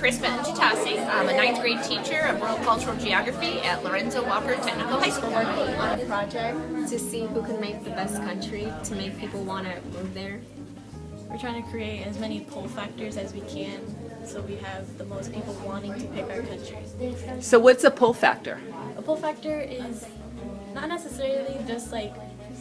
Khris Betten-Jutasi. I'm a 9th grade teacher of World Cultural Geography at Lorenzo Walker Technical High School. Working on a project to see who can make the best country to make people want to move there. We're trying to create as many pull factors as we can so we have the most people wanting to pick our country. So what's a pull factor? A pull factor is not necessarily just like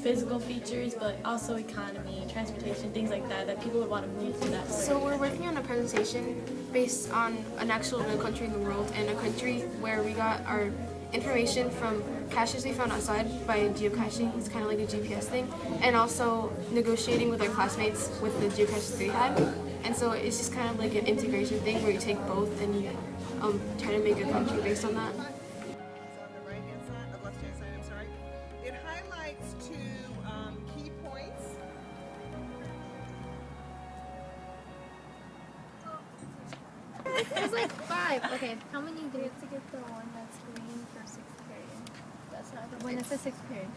physical features, but also economy, transportation, things like that, that people would want to move to that. So we're working on a presentation based on an actual real country in the world and a country where we got our information from caches we found outside by geocaching. It's kind of like a GPS thing, and also negotiating with our classmates with the geocaches they had. And so it's just kind of like an integration thing where you take both and you try to make a country based on that. It highlights two key points. There's like 5. Okay, how many do you have to get the one that's green for 6th period? That's not the one that's the 6th period.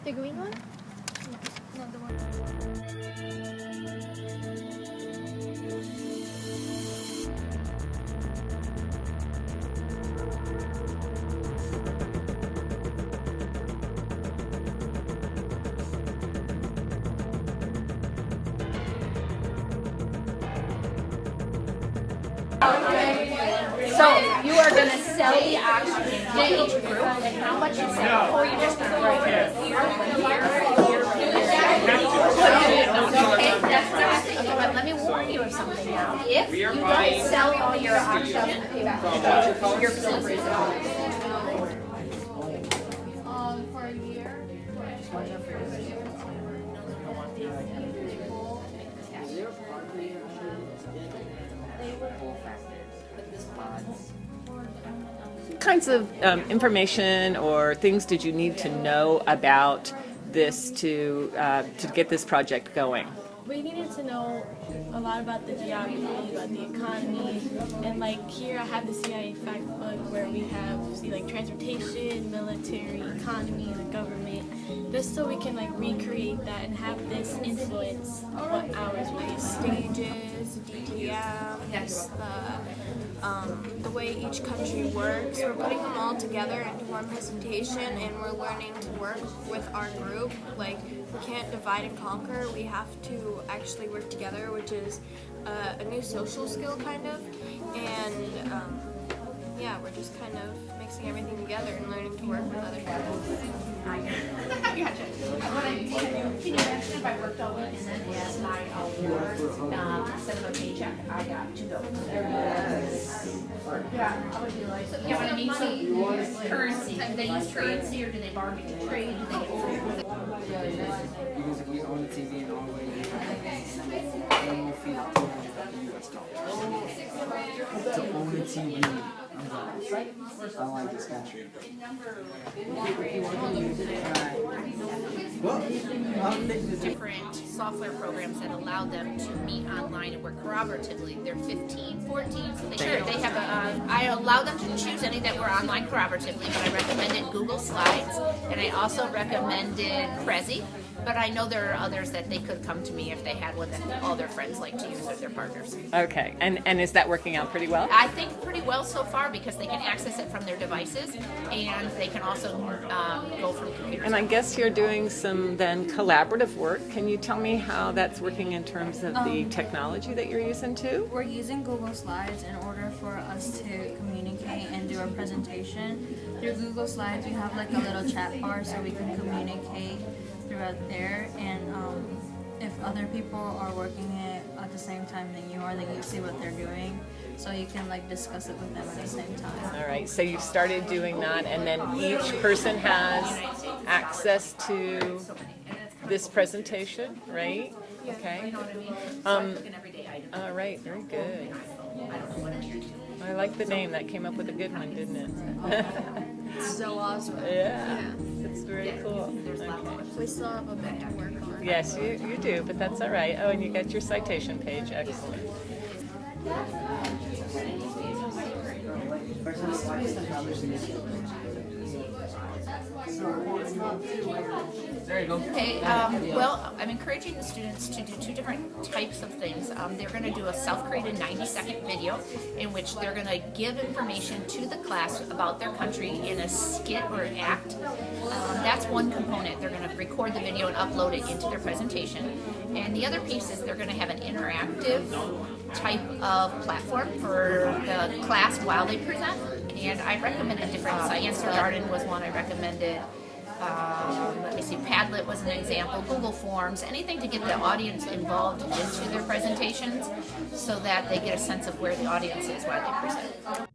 The green one? No, the one. So you are going to sell the oxygen to each group, and how much you sell, or you just going to write it? Okay, that's fantastic. Okay, but let me warn you of something now. If you don't sell all your oxygen, your fees. For a year. What kinds of information or things did you need to know about this to get this project going? We needed to know a lot about the geography, about the economy, and like here I have the CIA fact book where we have like transportation, military, economy, the government, just so we can like recreate that and have this influence what ours was. Stages, DTM, yes, the way each country works. We're putting them all together into one presentation, and we're learning to work with our group. Like, we can't divide and conquer. We have to actually work together, which is a new social skill kind of. And yeah, we're just kind of mixing everything together and learning to work with other people. Gotcha. Can you imagine if I worked all week and then as my award, instead of a paycheck, I got $2? Yeah, I would be like, you know what I mean? So currency, do they use currency or do they bargain to trade? Do they Because if we own the TV in Norway, then we'll feel $250 US. To own a TV, I like this country. different software programs that allow them to meet online and work collaboratively. They're 15, 14, so they have I allow them to choose any that were online collaboratively, but I recommended Google Slides, and I also recommended Prezi. But I know there are others that they could come to me if they had one that all their friends like to use or their partners. Okay, and is that working out pretty well? I think pretty well so far because they can access it from their devices, and they can also go from computers. And I guess you're doing some then collaborative work. Can you tell me how that's working in terms of the technology that you're using too? We're using Google Slides in order for us to communicate and do our presentation. Through Google Slides, we have like a little chat bar so we can communicate throughout there, and if other people are working it at the same time than you are, then you see what they're doing, so you can like discuss it with them at the same time. All right, so you've started doing that, and then each person has access to this presentation, right? Okay. All right, very good. I like the name. That came up with a good one, didn't it? It's so awesome. Yeah, it's very cool. Okay. We still have a bit to work on. Yes, you do, but that's all right. Oh, and you got your citation page. Excellent. There you go. Okay, well, I'm encouraging the students to do two different types of things. They're going to do a self-created 90-second video in which they're going to give information to the class about their country in a skit or act. That's one component. They're going to record the video and upload it into their presentation. And the other piece is they're going to have an interactive type of platform for the class while they present. And I recommended different sites. Garden was one I recommended. Let me see, Padlet was an example, Google Forms, anything to get the audience involved into their presentations so that they get a sense of where the audience is while they present.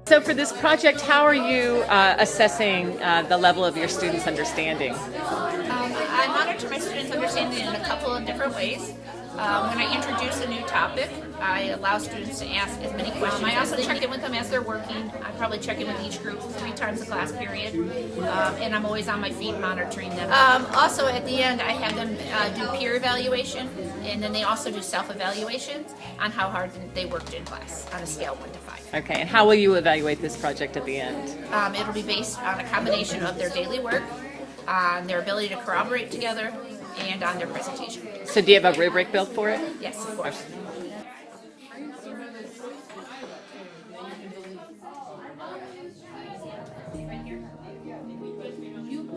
So for this project, how are you assessing the level of your students' understanding? I monitor my students' understanding in a couple of different ways. When I introduce a new topic, I allow students to ask as many questions. I also check in with them as they're working. I probably check in with each group 3 times a class period, and I'm always on my feet monitoring them. Also, at the end, I have them do peer evaluation, and then they also do self-evaluations on how hard they worked in class on a scale of 1 to 5. Okay, and how will you evaluate this project at the end? It'll be based on a combination of their daily work, on their ability to corroborate together, and on their presentation. So do you have a rubric built for it? Yes, of course.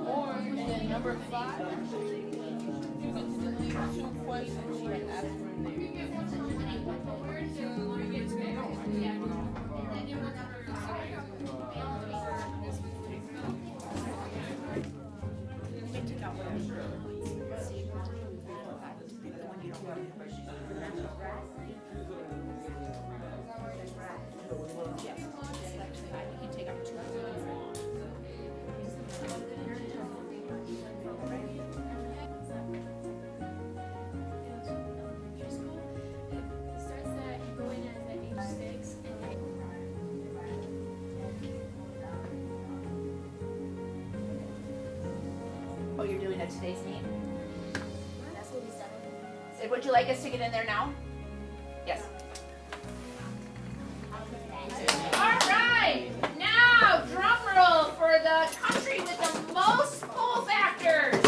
Or the number 5, you get to delete 2 questions you had asked for in there. Oh, you're doing a today's name? So would you like us to get in there now? Yes. All right. Now, drum roll for the country with the most pull factors.